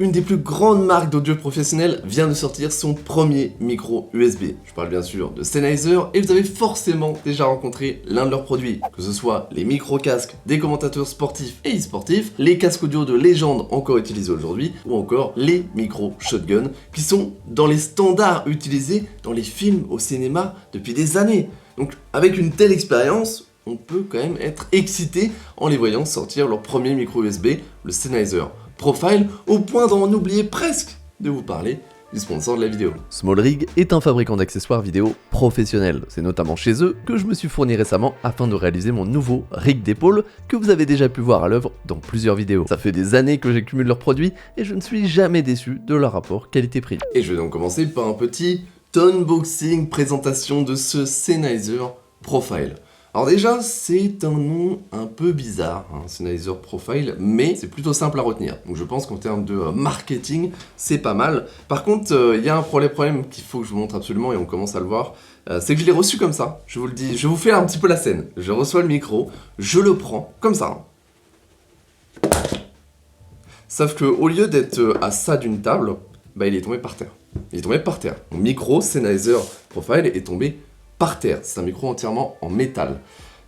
Une des plus grandes marques d'audio professionnel vient de sortir son premier micro USB. Je parle bien sûr de Sennheiser et vous avez forcément déjà rencontré l'un de leurs produits. Que ce soit les micro-casques des commentateurs sportifs et e-sportifs, les casques audio de légende encore utilisés aujourd'hui, ou encore les micros shotgun qui sont dans les standards utilisés dans les films au cinéma depuis des années. Donc avec une telle expérience, on peut quand même être excité en les voyant sortir leur premier micro USB, le Sennheiser Profile, au point d'en oublier presque de vous parler du sponsor de la vidéo. SmallRig est un fabricant d'accessoires vidéo professionnel. C'est notamment chez eux que je me suis fourni récemment afin de réaliser mon nouveau rig d'épaule que vous avez déjà pu voir à l'œuvre dans plusieurs vidéos. Ça fait des années que j'accumule leurs produits et je ne suis jamais déçu de leur rapport qualité-prix. Et je vais donc commencer par un petit unboxing présentation de ce Sennheiser Profile. Alors déjà, c'est un nom un peu bizarre, Sennheiser Profile, mais c'est plutôt simple à retenir. Donc je pense qu'en termes de marketing, c'est pas mal. Par contre, il y a un problème qu'il faut que je vous montre absolument et on commence à le voir. C'est que je l'ai reçu comme ça, je vous le dis. Je vous fais un petit peu la scène. Je reçois le micro, je le prends comme ça. Sauf qu'au lieu d'être à ça d'une table, bah, il est tombé par terre. Il est tombé par terre. Mon micro Sennheiser Profile est tombé par terre. C'est un micro entièrement en métal.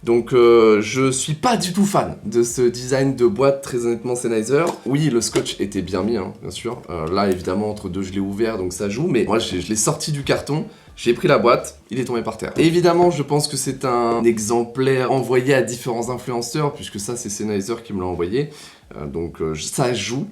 Donc je suis pas du tout fan de ce design de boîte, très honnêtement Sennheiser. Oui, le scotch était bien mis, bien sûr. Là, évidemment, entre deux, je l'ai ouvert, donc ça joue. Mais moi, je l'ai sorti du carton, j'ai pris la boîte, il est tombé par terre. Et évidemment, je pense que c'est un exemplaire envoyé à différents influenceurs, puisque ça, c'est Sennheiser qui me l'a envoyé. Donc ça joue.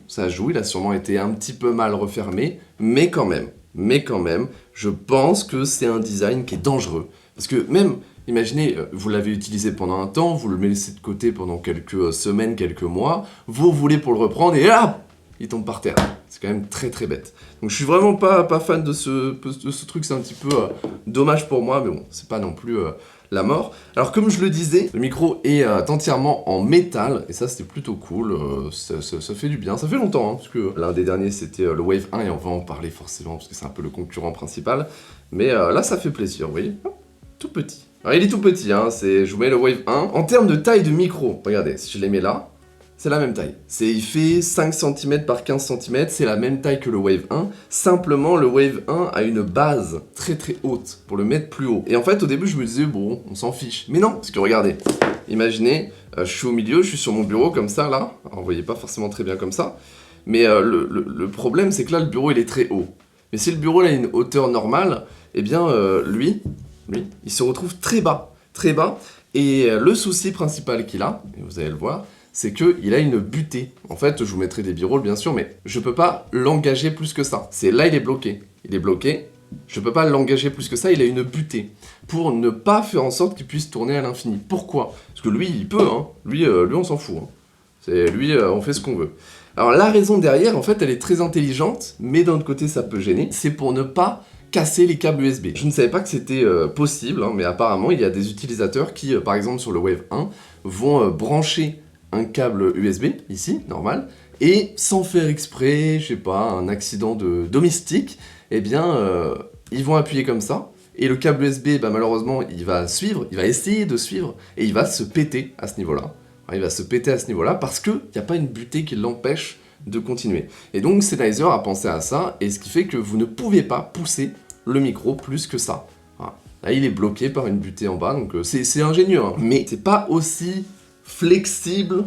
Il a sûrement été un petit peu mal refermé, mais quand même, je pense que c'est un design qui est dangereux. Parce que même, imaginez, vous l'avez utilisé pendant un temps, vous le laissez de côté pendant quelques semaines, quelques mois, vous voulez pour le reprendre et là, il tombe par terre. C'est quand même très très bête. Donc je suis vraiment pas fan de ce truc, c'est un petit peu dommage pour moi, mais bon, c'est pas non plus la mort. Alors comme je le disais, le micro est entièrement en métal, et ça c'était plutôt cool, ça fait du bien, ça fait longtemps, parce que l'un des derniers c'était le Wave 1, et on va en parler forcément, parce que c'est un peu le concurrent principal, mais là ça fait plaisir, vous voyez, tout petit. Alors il est tout petit, je vous mets le Wave 1. En termes de taille de micro, regardez, si je les mets là, c'est la même taille. Il fait 5 cm par 15 cm, c'est la même taille que le Wave 1. Simplement, le Wave 1 a une base très très haute pour le mettre plus haut. Et en fait, au début, je me disais, bon, on s'en fiche. Mais non, parce que regardez, imaginez, je suis au milieu, je suis sur mon bureau comme ça, là. Alors, vous voyez pas forcément très bien comme ça. Mais le problème, c'est que là, le bureau, il est très haut. Mais si le bureau, là, a une hauteur normale, eh bien, lui, il se retrouve très bas. Très bas. Et le souci principal qu'il a, et vous allez le voir, c'est qu'il a une butée. En fait, je vous mettrai des b-rolls bien sûr, mais je peux pas l'engager plus que ça. Là, il est bloqué. Il est bloqué. Je peux pas l'engager plus que ça, il a une butée. Pour ne pas faire en sorte qu'il puisse tourner à l'infini. Pourquoi? Parce que lui, il peut, Lui, on s'en fout. Lui, on fait ce qu'on veut. Alors, la raison derrière, en fait, elle est très intelligente, mais d'un autre côté, ça peut gêner. C'est pour ne pas casser les câbles USB. Je ne savais pas que c'était possible, mais apparemment, il y a des utilisateurs qui, par exemple, sur le Wave 1, vont brancher un câble USB, ici, normal, et sans faire exprès, je sais pas, un accident domestique, eh bien, ils vont appuyer comme ça, et le câble USB, malheureusement, il va essayer de suivre, et il va se péter à ce niveau-là. Il va se péter à ce niveau-là, parce qu'il n'y a pas une butée qui l'empêche de continuer. Et donc, Sennheiser a pensé à ça, et ce qui fait que vous ne pouvez pas pousser le micro plus que ça. Voilà. Là, il est bloqué par une butée en bas, donc c'est ingénieux, mais c'est pas aussi flexible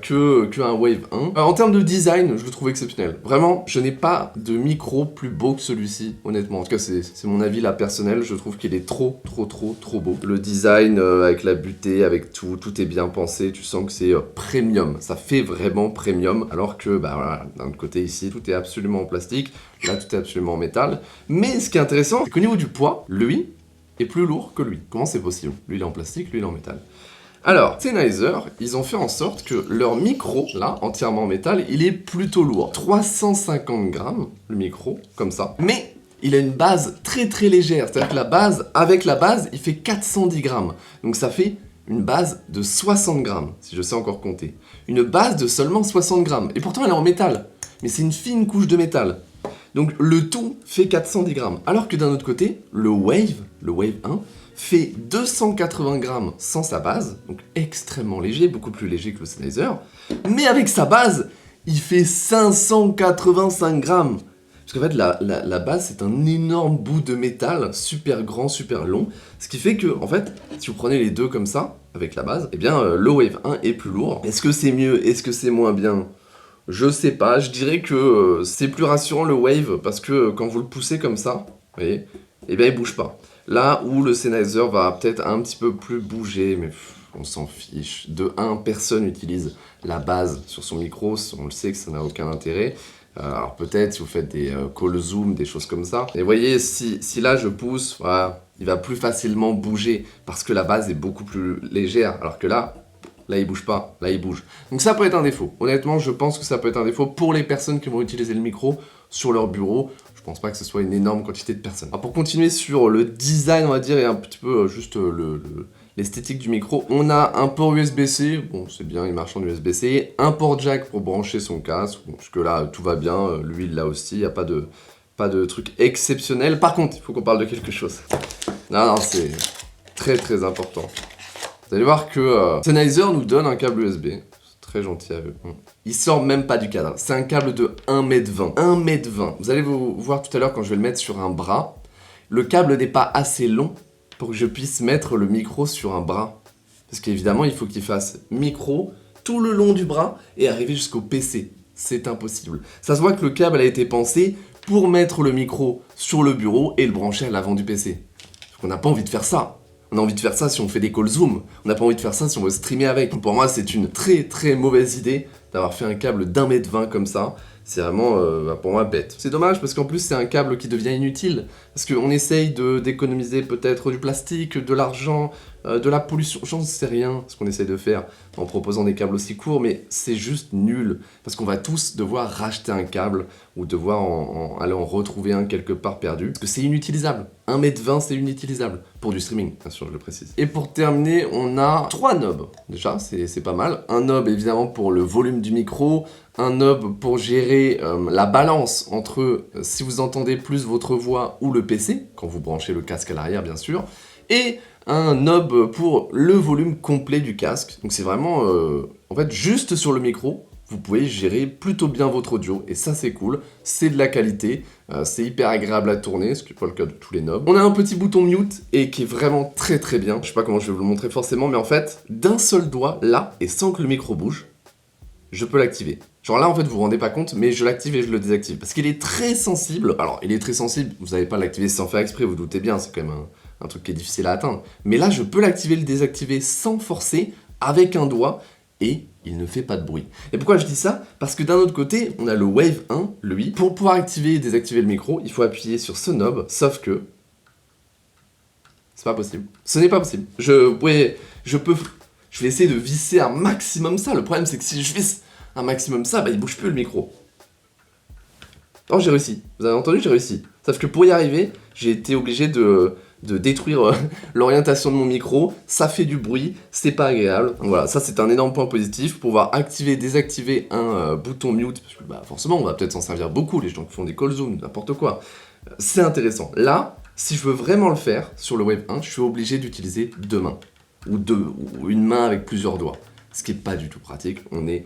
qu'un Wave 1. En termes de design, je le trouve exceptionnel. Vraiment, je n'ai pas de micro plus beau que celui-ci, honnêtement. En tout cas, c'est mon avis là personnel, je trouve qu'il est trop beau. Le design avec la butée, avec tout est bien pensé, tu sens que c'est premium. Ça fait vraiment premium, alors que, voilà, d'un autre côté ici, tout est absolument en plastique, là, tout est absolument en métal. Mais ce qui est intéressant, c'est qu'au niveau du poids, lui est plus lourd que lui. Comment c'est possible? Lui, il est en plastique, lui, il est en métal. Alors, Sennheiser, ils ont fait en sorte que leur micro, là, entièrement en métal, il est plutôt lourd. 350 grammes, le micro, comme ça. Mais il a une base très légère. C'est-à-dire que avec la base, il fait 410 grammes. Donc ça fait une base de 60 grammes, si je sais encore compter. Une base de seulement 60 grammes. Et pourtant, elle est en métal. Mais c'est une fine couche de métal. Donc le tout fait 410 grammes. Alors que d'un autre côté, le Wave 1, fait 280 grammes sans sa base, donc extrêmement léger, beaucoup plus léger que le Sennheiser, mais avec sa base, il fait 585 grammes. Parce qu'en fait, la base, c'est un énorme bout de métal, super grand, super long. Ce qui fait que, en fait, si vous prenez les deux comme ça, avec la base, eh bien, le Wave 1 est plus lourd. Est-ce que c'est mieux? Est-ce que c'est moins bien? Je sais pas. Je dirais que c'est plus rassurant le Wave, parce que quand vous le poussez comme ça, vous voyez, eh bien, il bouge pas. Là où le Sennheiser va peut-être un petit peu plus bouger, mais on s'en fiche. De 1, personne n'utilise la base sur son micro, on le sait que ça n'a aucun intérêt. Alors peut-être si vous faites des call zoom, des choses comme ça. Et vous voyez, si là je pousse, voilà, il va plus facilement bouger parce que la base est beaucoup plus légère. Alors que là il bouge pas, là il bouge. Donc ça peut être un défaut. Honnêtement, je pense que ça peut être un défaut pour les personnes qui vont utiliser le micro sur leur bureau. Je pense pas que ce soit une énorme quantité de personnes. Alors pour continuer sur le design, on va dire, et un petit peu juste l'esthétique du micro, on a un port USB-C, bon c'est bien, il marche en USB-C, un port jack pour brancher son casque, bon, jusque là tout va bien, lui il l'a aussi, il n'y a pas de truc exceptionnel. Par contre, il faut qu'on parle de quelque chose. Non, c'est très très important. Vous allez voir que Sennheiser nous donne un câble USB. Très gentil à eux. Il sort même pas du cadre. C'est un câble de 1m20. 1m20. Vous allez vous voir tout à l'heure quand je vais le mettre sur un bras. Le câble n'est pas assez long pour que je puisse mettre le micro sur un bras. Parce qu'évidemment, il faut qu'il fasse micro tout le long du bras et arriver jusqu'au PC. C'est impossible. Ça se voit que le câble a été pensé pour mettre le micro sur le bureau et le brancher à l'avant du PC. On n'a pas envie de faire ça. On a envie de faire ça si on fait des calls Zoom. On n'a pas envie de faire ça si on veut streamer avec. Pour moi, c'est une très très mauvaise idée d'avoir fait un câble d'1m20 comme ça. C'est vraiment, pour moi, bête. C'est dommage parce qu'en plus, c'est un câble qui devient inutile. Parce qu'on essaye d'économiser peut-être du plastique, de l'argent, de la pollution. J'en sais rien ce qu'on essaye de faire en proposant des câbles aussi courts, mais c'est juste nul. Parce qu'on va tous devoir racheter un câble ou devoir aller en retrouver un quelque part perdu. Parce que c'est inutilisable. 1m20, c'est inutilisable. Pour du streaming, bien sûr, je le précise. Et pour terminer, on a 3 knobs. Déjà, c'est pas mal. Un knob, évidemment, pour le volume du micro. Un knob pour gérer la balance entre si vous entendez plus votre voix ou le PC, quand vous branchez le casque à l'arrière, bien sûr. Et un knob pour le volume complet du casque. Donc c'est vraiment, en fait, juste sur le micro, vous pouvez gérer plutôt bien votre audio. Et ça, c'est cool. C'est de la qualité. C'est hyper agréable à tourner, ce qui n'est pas le cas de tous les knobs. On a un petit bouton mute et qui est vraiment très très bien. Je sais pas comment je vais vous le montrer forcément, mais en fait, d'un seul doigt, là, et sans que le micro bouge, je peux l'activer. Genre là, en fait, vous vous rendez pas compte, mais je l'active et je le désactive. Parce qu'il est très sensible. Alors, il est très sensible, vous n'allez pas l'activer sans faire exprès, vous doutez bien, c'est quand même un truc qui est difficile à atteindre. Mais là, je peux l'activer et le désactiver sans forcer, avec un doigt, et il ne fait pas de bruit. Et pourquoi je dis ça? Parce que d'un autre côté, on a le Wave 1, lui. Pour pouvoir activer et désactiver le micro, il faut appuyer sur ce knob, sauf que c'est pas possible. Ce n'est pas possible. Je vais essayer de visser un maximum ça. Le problème, c'est que si je visse un maximum ça, bah, il bouge plus le micro. Oh, j'ai réussi. Vous avez entendu, j'ai réussi. Sauf que pour y arriver, j'ai été obligé de détruire l'orientation de mon micro. Ça fait du bruit, c'est pas agréable. Donc voilà, ça c'est un énorme point positif. Pouvoir activer, désactiver un bouton mute, parce que bah, forcément, on va peut-être s'en servir beaucoup, les gens qui font des call zoom, n'importe quoi. C'est intéressant. Là, si je veux vraiment le faire sur le Wave 1, je suis obligé d'utiliser 2 mains. Ou une main avec plusieurs doigts. Ce qui n'est pas du tout pratique, on est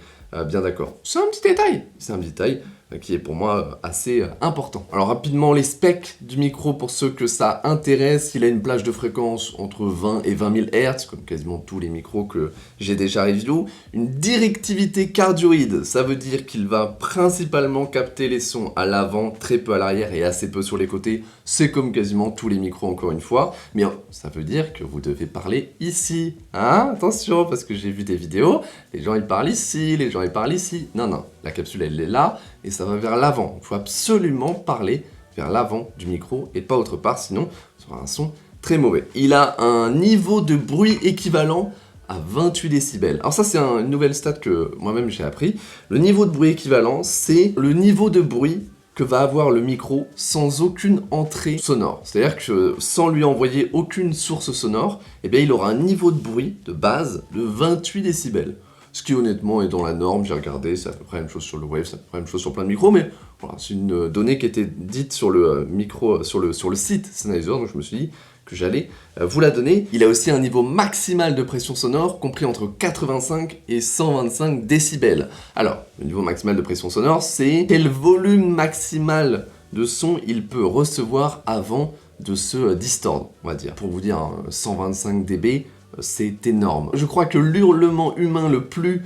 bien d'accord. C'est un petit détail qui est pour moi assez important. Alors rapidement, les specs du micro pour ceux que ça intéresse, il a une plage de fréquence entre 20 et 20 000 Hz, comme quasiment tous les micros que j'ai déjà review. Une directivité cardioïde, ça veut dire qu'il va principalement capter les sons à l'avant, très peu à l'arrière et assez peu sur les côtés. C'est comme quasiment tous les micros encore une fois, mais ça veut dire que vous devez parler ici. Hein? Attention, parce que j'ai vu des vidéos, les gens ils parlent ici, les gens ils parlent ici. Non, la capsule elle est là et ça va vers l'avant. Il faut absolument parler vers l'avant du micro et pas autre part, sinon ça aura un son très mauvais. Il a un niveau de bruit équivalent à 28 décibels. Alors ça c'est une nouvelle stat que moi-même j'ai appris. Le niveau de bruit équivalent, c'est le niveau de bruit que va avoir le micro sans aucune entrée sonore. C'est-à-dire que sans lui envoyer aucune source sonore, eh bien, il aura un niveau de bruit de base de 28 décibels. Ce qui honnêtement est dans la norme, j'ai regardé, c'est à peu près la même chose sur le Wave, c'est à peu près la même chose sur plein de micros, mais voilà, c'est une donnée qui était dite sur le micro, sur le site Sennheiser, donc je me suis dit que j'allais vous la donner. Il a aussi un niveau maximal de pression sonore compris entre 85 et 125 décibels. Alors, le niveau maximal de pression sonore, c'est quel volume maximal de son il peut recevoir avant de se distordre, on va dire. Pour vous dire, 125 dB, c'est énorme. Je crois que l'hurlement humain le plus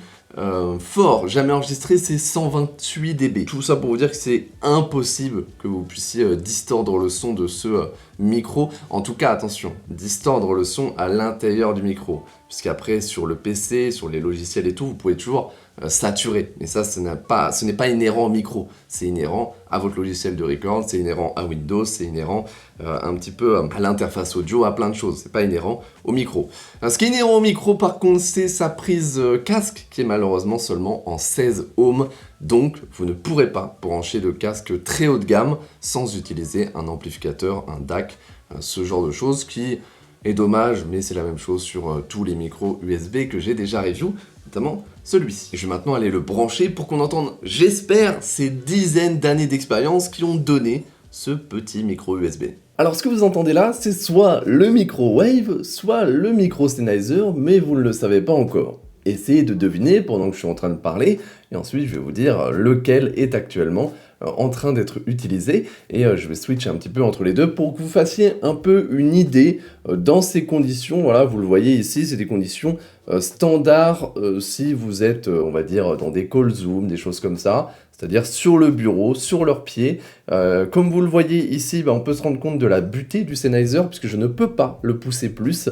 fort jamais enregistré, c'est 128 dB. Tout ça pour vous dire que c'est impossible que vous puissiez distordre le son de ce micro. En tout cas, attention, distordre le son à l'intérieur du micro. Puisqu'après, sur le PC, sur les logiciels et tout, vous pouvez toujours saturer. Mais ça, ce n'est pas inhérent au micro. C'est inhérent à votre logiciel de record, c'est inhérent à Windows, c'est inhérent un petit peu à l'interface audio, à plein de choses. C'est pas inhérent au micro. Ce qui est inhérent au micro, par contre, c'est sa prise casque, qui est malheureusement seulement en 16 ohms. Donc, vous ne pourrez pas brancher de casque très haut de gamme sans utiliser un amplificateur, un DAC, ce genre de choses qui est dommage, mais c'est la même chose sur tous les micros USB que j'ai déjà review, notamment celui-ci. Je vais maintenant aller le brancher pour qu'on entende, j'espère, ces dizaines d'années d'expérience qui ont donné ce petit micro USB. Alors ce que vous entendez là, c'est soit le micro Wave, soit le micro Sennheiser, mais vous ne le savez pas encore. Essayez de deviner pendant que je suis en train de parler, et ensuite je vais vous dire lequel est actuellement en train d'être utilisé, et je vais switcher un petit peu entre les deux pour que vous fassiez un peu une idée dans ces conditions. Voilà, vous le voyez ici, c'est des conditions standards si vous êtes, on va dire, dans des calls Zoom, des choses comme ça, c'est-à-dire sur le bureau, sur leurs pieds. Comme vous le voyez ici, on peut se rendre compte de la butée du Sennheiser, puisque je ne peux pas le pousser plus,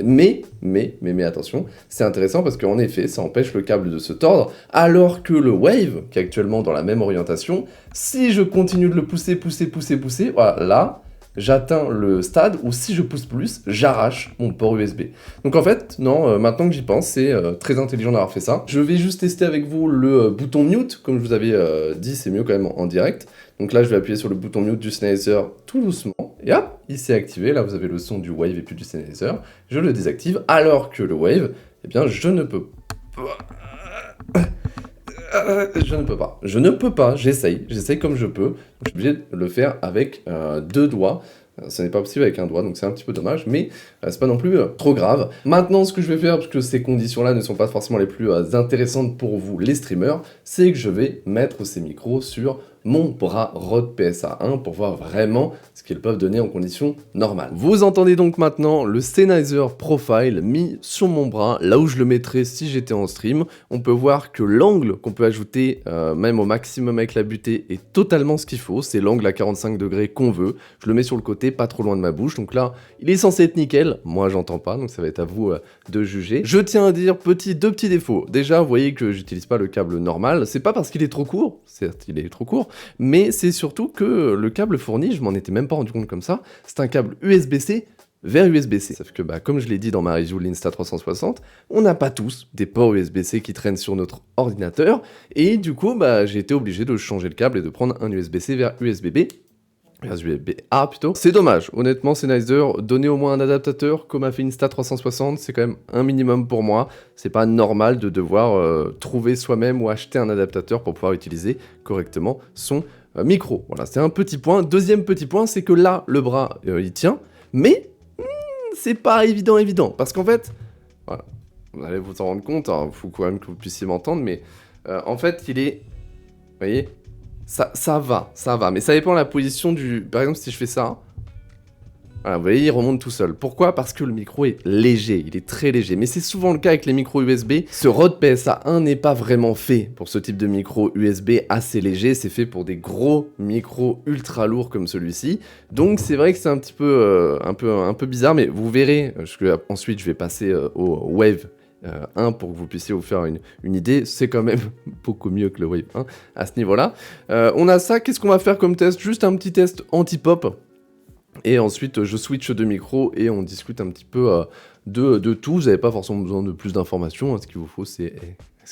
mais attention, c'est intéressant parce qu'en effet, ça empêche le câble de se tordre, alors que le Wave, qui est actuellement dans la même orientation, si je continue de le pousser, voilà, là, j'atteins le stade où si je pousse plus, j'arrache mon port USB. Donc en fait, non, maintenant que j'y pense, c'est très intelligent d'avoir fait ça. Je vais juste tester avec vous le bouton mute, comme je vous avais dit, c'est mieux quand même en direct. Donc là, je vais appuyer sur le bouton mute du Sennheiser tout doucement, et hop, il s'est activé. Là, vous avez le son du Wave et puis du Sennheiser. Je le désactive, alors que le Wave, eh bien, je ne peux pas, j'essaye comme je peux. Je suis obligé de le faire avec deux doigts. Ce n'est pas possible avec un doigt, donc c'est un petit peu dommage, mais c'est pas non plus trop grave. Maintenant, ce que je vais faire, parce que ces conditions-là ne sont pas forcément les plus intéressantes pour vous, les streamers, c'est que je vais mettre ces micros sur mon bras Rode PSA1 pour voir vraiment ce qu'ils peuvent donner en conditions normales. Vous entendez donc maintenant le Sennheiser Profile mis sur mon bras, là où je le mettrais si j'étais en stream. On peut voir que l'angle qu'on peut ajouter, même au maximum avec la butée, est totalement ce qu'il faut. C'est l'angle à 45 degrés qu'on veut. Je le mets sur le côté, pas trop loin de ma bouche. Donc là, il est censé être nickel. Moi, j'entends pas, donc ça va être à vous de juger. Je tiens à dire deux petits défauts. Déjà, vous voyez que j'utilise pas le câble normal. C'est pas parce qu'il est trop court. Certes, il est trop court. Mais c'est surtout que le câble fourni, je m'en étais même pas rendu compte comme ça, c'est un câble USB-C vers USB-C. Sauf que, comme je l'ai dit dans ma review de l'Insta360, on n'a pas tous des ports USB-C qui traînent sur notre ordinateur, et du coup, j'ai été obligé de changer le câble et de prendre un USB-C vers USB-B, vers USB-A plutôt. C'est dommage, honnêtement, Sennheiser, donner au moins un adaptateur comme a fait Insta360, c'est quand même un minimum pour moi. C'est pas normal de devoir trouver soi-même ou acheter un adaptateur pour pouvoir utiliser correctement son micro. Voilà, c'est un petit point. Deuxième petit point, c'est que là, le bras, il tient, mais c'est pas évident, parce qu'en fait, voilà, vous allez vous en rendre compte, il faut quand même que vous puissiez m'entendre, mais en fait, il est, vous voyez, ça va, mais ça dépend de la position du... Par exemple, si je fais ça, voilà, vous voyez, il remonte tout seul. Pourquoi ? Parce que le micro est léger, il est très léger. Mais c'est souvent le cas avec les micros USB. Ce Rode PSA1 n'est pas vraiment fait pour ce type de micro USB assez léger. C'est fait pour des gros micros ultra lourds comme celui-ci. Donc c'est vrai que c'est un petit peu, un peu bizarre, mais vous verrez. Ensuite, je vais passer au Wave 1 pour que vous puissiez vous faire une idée. C'est quand même beaucoup mieux que le Wave 1 à ce niveau-là. On a ça. Qu'est-ce qu'on va faire comme test ? Juste un petit test anti-pop. Et ensuite, je switch de micro et on discute un petit peu de tout. Vous n'avez pas forcément besoin de plus d'informations. Ce qu'il vous faut, c'est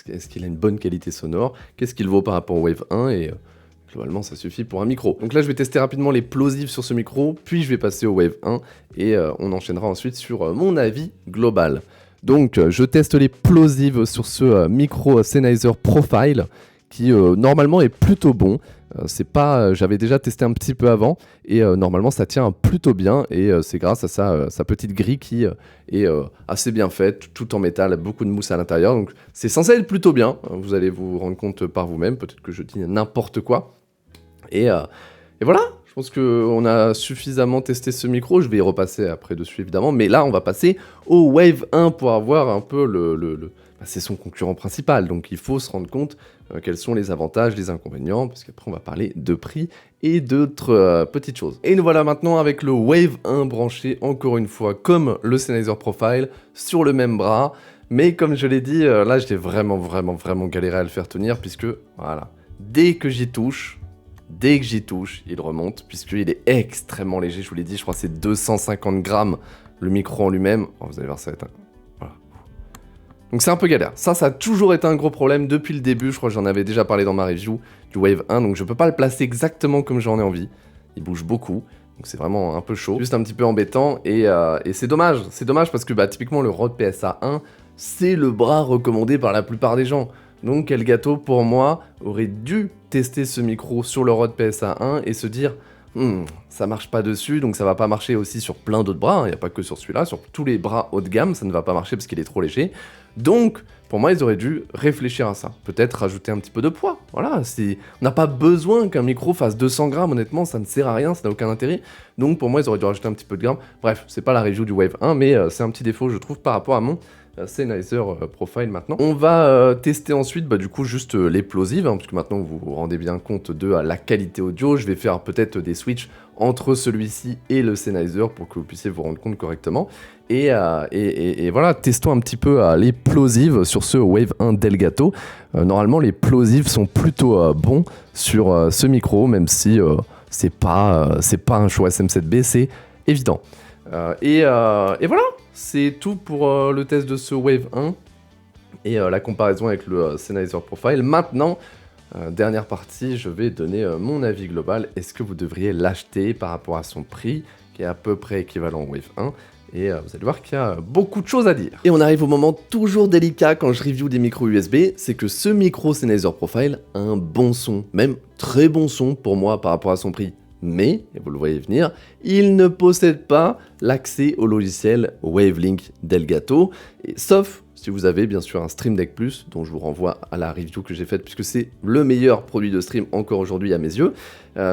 est-ce qu'il a une bonne qualité sonore ? Qu'est-ce qu'il vaut par rapport au Wave 1 ? Et globalement, ça suffit pour un micro. Donc là, je vais tester rapidement les plosives sur ce micro, puis je vais passer au Wave 1 et on enchaînera ensuite sur mon avis global. Donc, je teste les plosives sur ce micro Sennheiser Profile qui normalement est plutôt bon. J'avais déjà testé un petit peu avant et normalement ça tient plutôt bien et c'est grâce à sa petite grille qui est assez bien faite, tout en métal, beaucoup de mousse à l'intérieur. Donc c'est censé être plutôt bien, vous allez vous rendre compte par vous-même, peut-être que je dis n'importe quoi. Et voilà, je pense qu'on a suffisamment testé ce micro, je vais y repasser après dessus évidemment, mais là on va passer au Wave 1 pour avoir un peu c'est son concurrent principal, donc il faut se rendre compte quels sont les avantages, les inconvénients, parce qu'après on va parler de prix et d'autres petites choses. Et nous voilà maintenant avec le Wave 1 branché, encore une fois, comme le Sennheiser Profile, sur le même bras, mais comme je l'ai dit, là j'ai vraiment galéré à le faire tenir, puisque, voilà, dès que j'y touche, il remonte, puisqu'il est extrêmement léger, je vous l'ai dit, je crois que c'est 250 grammes le micro en lui-même. Oh, vous allez voir, ça va être voilà. Donc c'est un peu galère. Ça a toujours été un gros problème depuis le début, je crois que j'en avais déjà parlé dans ma review du Wave 1, donc je peux pas le placer exactement comme j'en ai envie. Il bouge beaucoup, donc c'est vraiment un peu chaud, juste un petit peu embêtant, et c'est dommage parce que typiquement le Rode PSA 1, c'est le bras recommandé par la plupart des gens. Donc Elgato, pour moi, aurait dû tester ce micro sur le Rode PSA 1 et se dire ça marche pas dessus, donc ça va pas marcher aussi sur plein d'autres bras, il n'y a pas que sur celui-là, sur tous les bras haut de gamme, ça ne va pas marcher parce qu'il est trop léger. Donc, pour moi, ils auraient dû réfléchir à ça. Peut-être rajouter un petit peu de poids. Voilà, on n'a pas besoin qu'un micro fasse 200 grammes, honnêtement, ça ne sert à rien, ça n'a aucun intérêt. Donc, pour moi, ils auraient dû rajouter un petit peu de grammes. Bref, c'est pas la review du Wave 1, mais c'est un petit défaut, je trouve, par rapport à mon Sennheiser Profile maintenant. On va tester ensuite du coup juste les plosives, parce que maintenant vous vous rendez bien compte de la qualité audio. Je vais faire peut-être des switches entre celui-ci et le Sennheiser pour que vous puissiez vous rendre compte correctement. Et voilà, testons un petit peu les plosives sur ce Wave 1 d'Elgato. Normalement les plosives sont plutôt bons sur ce micro, même si c'est pas un choix SM7B, c'est évident. Et voilà, c'est tout pour le test de ce Wave 1 et la comparaison avec le Sennheiser Profile. Maintenant, dernière partie, je vais donner mon avis global. Est-ce que vous devriez l'acheter par rapport à son prix, qui est à peu près équivalent au Wave 1 ? Et vous allez voir qu'il y a beaucoup de choses à dire. Et on arrive au moment toujours délicat quand je review des micros USB, c'est que ce micro Sennheiser Profile a un bon son, même très bon son pour moi par rapport à son prix. Mais, et vous le voyez venir, il ne possède pas l'accès au logiciel Wavelink d'Elgato, sauf si vous avez bien sûr un Stream Deck Plus, dont je vous renvoie à la review que j'ai faite, puisque c'est le meilleur produit de stream encore aujourd'hui à mes yeux.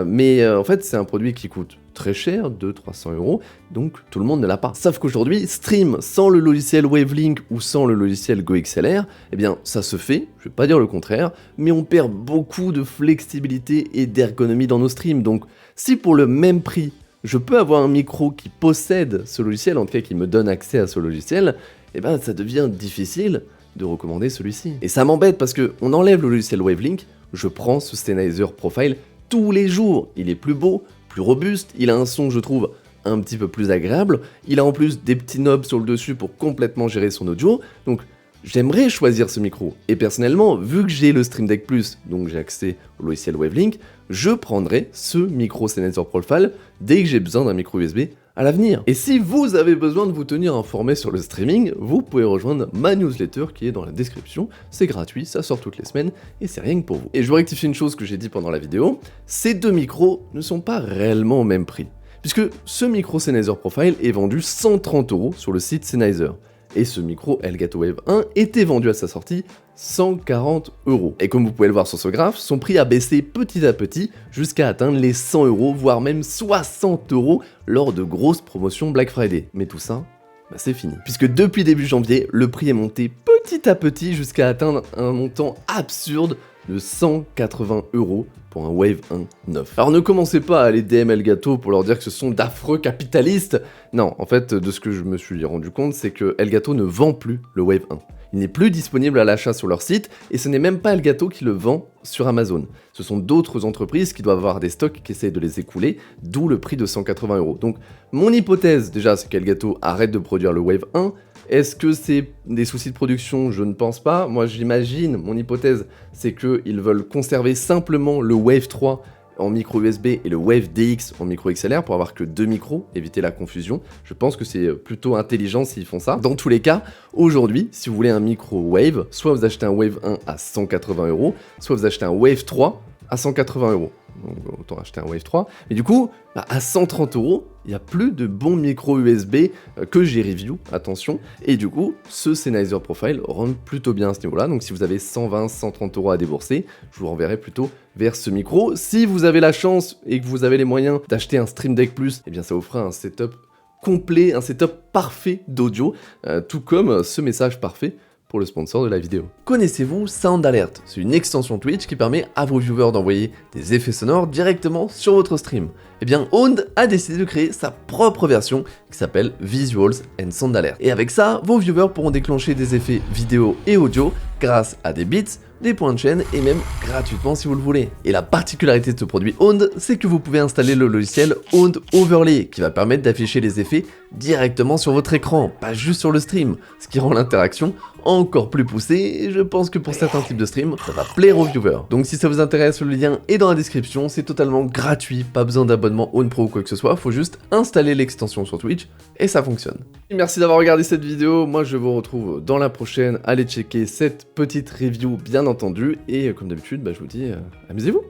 Mais en fait, c'est un produit qui coûte très cher, 200-300 €, donc tout le monde ne l'a pas. Sauf qu'aujourd'hui, stream sans le logiciel Wavelink ou sans le logiciel GoXLR, eh bien ça se fait, je vais pas dire le contraire, mais on perd beaucoup de flexibilité et d'ergonomie dans nos streams. Donc si pour le même prix, je peux avoir un micro qui possède ce logiciel, en tout cas qui me donne accès à ce logiciel, eh ben ça devient difficile de recommander celui-ci. Et ça m'embête parce que on enlève le logiciel Wavelink, je prends ce Sennheiser Profile tous les jours. Il est plus beau, plus robuste, il a un son, je trouve, un petit peu plus agréable, il a en plus des petits knobs sur le dessus pour complètement gérer son audio, donc j'aimerais choisir ce micro. Et personnellement, vu que j'ai le Stream Deck Plus, donc j'ai accès au logiciel Wavelink, je prendrai ce micro Sennheiser Profile dès que j'ai besoin d'un micro USB à l'avenir. Et si vous avez besoin de vous tenir informé sur le streaming, vous pouvez rejoindre ma newsletter qui est dans la description. C'est gratuit, ça sort toutes les semaines et c'est rien que pour vous. Et je veux rectifier une chose que j'ai dit pendant la vidéo, ces deux micros ne sont pas réellement au même prix. Puisque ce micro Sennheiser Profile est vendu 130 € sur le site Sennheiser. Et ce micro Elgato Wave 1 était vendu à sa sortie 140 €. Et comme vous pouvez le voir sur ce graphe, son prix a baissé petit à petit jusqu'à atteindre les 100 €, voire même 60 € lors de grosses promotions Black Friday. Mais tout ça, c'est fini. Puisque depuis début janvier, le prix est monté petit à petit jusqu'à atteindre un montant absurde de 180 € pour un Wave 1 neuf. Alors ne commencez pas à aller DM Elgato pour leur dire que ce sont d'affreux capitalistes. Non, en fait, de ce que je me suis rendu compte, c'est que Elgato ne vend plus le Wave 1. Il n'est plus disponible à l'achat sur leur site, et ce n'est même pas Elgato qui le vend sur Amazon. Ce sont d'autres entreprises qui doivent avoir des stocks qui essayent de les écouler, d'où le prix de 180 €. Donc mon hypothèse, déjà, c'est qu'Elgato arrête de produire le Wave 1. Est-ce que c'est des soucis de production? Je ne pense pas. Moi, j'imagine, mon hypothèse, c'est qu'ils veulent conserver simplement le Wave 3 en micro USB et le Wave DX en micro XLR pour avoir que deux micros, éviter la confusion. Je pense que c'est plutôt intelligent s'ils font ça. Dans tous les cas, aujourd'hui, si vous voulez un micro Wave, soit vous achetez un Wave 1 à 180 €, soit vous achetez un Wave 3 à 180 €. donc autant acheter un Wave 3. Mais du coup, à 130 €, il n'y a plus de bons micros USB que j'ai review, attention. Et du coup, ce Sennheiser Profile rentre plutôt bien à ce niveau-là. Donc si vous avez 120, 130 € à débourser, je vous renverrai plutôt vers ce micro. Si vous avez la chance et que vous avez les moyens d'acheter un Stream Deck Plus, eh bien ça vous fera un setup complet, un setup parfait d'audio, tout comme ce message parfait pour le sponsor de la vidéo. Connaissez-vous Sound Alert? C'est une extension Twitch qui permet à vos viewers d'envoyer des effets sonores directement sur votre stream. Eh bien, Owned a décidé de créer sa propre version qui s'appelle Visuals and Sound Alert. Et avec ça, vos viewers pourront déclencher des effets vidéo et audio grâce à des beats, des points de chaîne et même gratuitement si vous le voulez. Et la particularité de ce produit Owned, c'est que vous pouvez installer le logiciel Owned Overlay qui va permettre d'afficher les effets directement sur votre écran, pas juste sur le stream, ce qui rend l'interaction encore plus poussée et je pense que pour certains types de stream, ça va plaire aux viewers. Donc si ça vous intéresse, le lien est dans la description, c'est totalement gratuit, pas besoin d'abonnement Own Pro ou quoi que ce soit, faut juste installer l'extension sur Twitch et ça fonctionne. Merci d'avoir regardé cette vidéo, moi je vous retrouve dans la prochaine, allez checker cette petite review bien entendu et comme d'habitude, je vous dis amusez-vous.